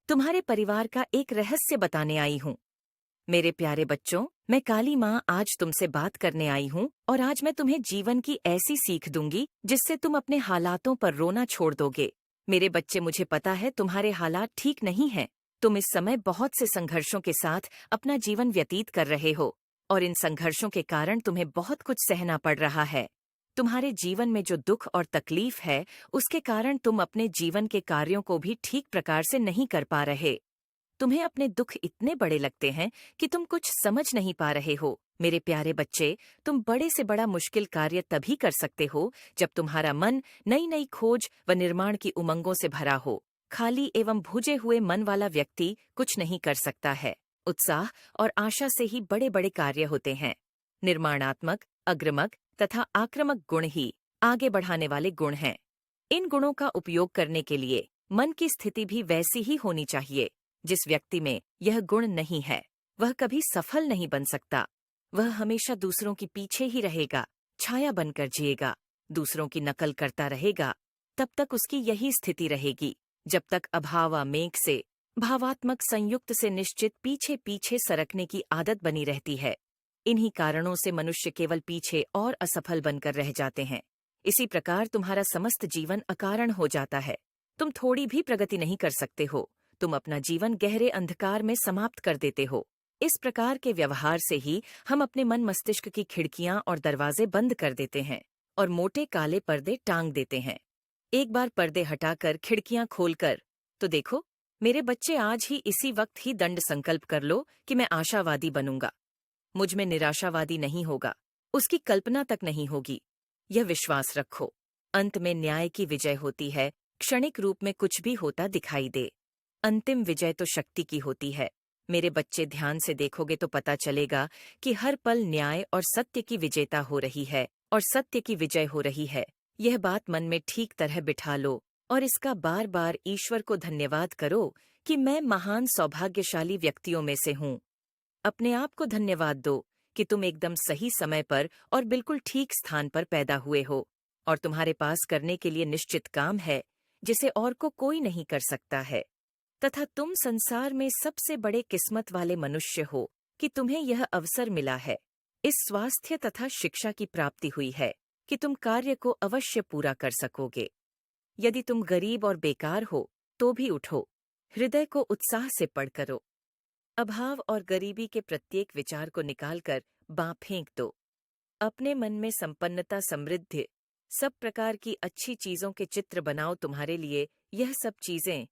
तुम्हारे परिवार का एक रहस्य बताने आई हूँ। मेरे प्यारे बच्चों, मैं काली माँ आज तुमसे बात करने आई हूँ और आज मैं तुम्हें जीवन की ऐसी सीख दूंगी जिससे तुम अपने हालातों पर रोना छोड़ दोगे। मेरे बच्चे, मुझे पता है तुम्हारे हालात ठीक नहीं हैं। तुम इस समय बहुत से संघर्षों के साथ अपना जीवन व्यतीत कर रहे हो और इन संघर्षों के कारण तुम्हें बहुत कुछ सहना पड़ रहा है। तुम्हारे जीवन में जो दुख और तकलीफ है, उसके कारण तुम अपने जीवन के कार्यों को भी ठीक प्रकार से नहीं कर पा रहे। तुम्हें अपने दुख इतने बड़े लगते हैं कि तुम कुछ समझ नहीं पा रहे हो। मेरे प्यारे बच्चे, तुम बड़े से बड़ा मुश्किल कार्य तभी कर सकते हो जब तुम्हारा मन नई नई खोज व निर्माण की उमंगों से भरा हो। खाली एवं भूजे हुए मन वाला व्यक्ति कुछ नहीं कर सकता है। उत्साह और आशा से ही बड़े बड़े कार्य होते हैं। निर्माणात्मक, अग्रमक तथा आक्रामक गुण ही आगे बढ़ाने वाले गुण हैं। इन गुणों का उपयोग करने के लिए मन की स्थिति भी वैसी ही होनी चाहिए। जिस व्यक्ति में यह गुण नहीं है, वह कभी सफल नहीं बन सकता। वह हमेशा दूसरों के पीछे ही रहेगा, छाया बनकर जिएगा, दूसरों की नकल करता रहेगा। तब तक उसकी यही स्थिति रहेगी जब तक अभावा मेघ से भावात्मक संयुक्त से निश्चित पीछे पीछे सरकने की आदत बनी रहती है। इन्हीं कारणों से मनुष्य केवल पीछे और असफल बनकर रह जाते हैं। इसी प्रकार तुम्हारा समस्त जीवन अकारण हो जाता है। तुम थोड़ी भी प्रगति नहीं कर सकते हो। तुम अपना जीवन गहरे अंधकार में समाप्त कर देते हो। इस प्रकार के व्यवहार से ही हम अपने मन मस्तिष्क की खिड़कियां और दरवाजे बंद कर देते हैं और मोटे काले पर्दे टांग देते हैं। एक बार पर्दे हटाकर खिड़कियां खोलकर तो देखो। मेरे बच्चे, आज ही इसी वक्त ही दंड संकल्प कर लो कि मैं आशावादी बनूंगा। मुझ में निराशावादी नहीं होगा, उसकी कल्पना तक नहीं होगी। यह विश्वास रखो, अंत में न्याय की विजय होती है। क्षणिक रूप में कुछ भी होता दिखाई दे, अंतिम विजय तो शक्ति की होती है। मेरे बच्चे, ध्यान से देखोगे तो पता चलेगा कि हर पल न्याय और सत्य की विजेता हो रही है और सत्य की विजय हो रही है। यह बात मन में ठीक तरह बिठा लो और इसका बार बार ईश्वर को धन्यवाद करो कि मैं महान सौभाग्यशाली व्यक्तियों में से हूँ। अपने आप को धन्यवाद दो कि तुम एकदम सही समय पर और बिल्कुल ठीक स्थान पर पैदा हुए हो और तुम्हारे पास करने के लिए निश्चित काम है जिसे और को कोई नहीं कर सकता है। तथा तुम संसार में सबसे बड़े किस्मत वाले मनुष्य हो कि तुम्हें यह अवसर मिला है। इस स्वास्थ्य तथा शिक्षा की प्राप्ति हुई है कि तुम कार्य को अवश्य पूरा कर सकोगे। यदि तुम गरीब और बेकार हो तो भी उठो, हृदय को उत्साह से पढ़ करो। अभाव और गरीबी के प्रत्येक विचार को निकालकर बाँ फेंक दो। अपने मन में संपन्नता, समृद्धि, सब प्रकार की अच्छी चीजों के चित्र बनाओ। तुम्हारे लिए यह सब चीजें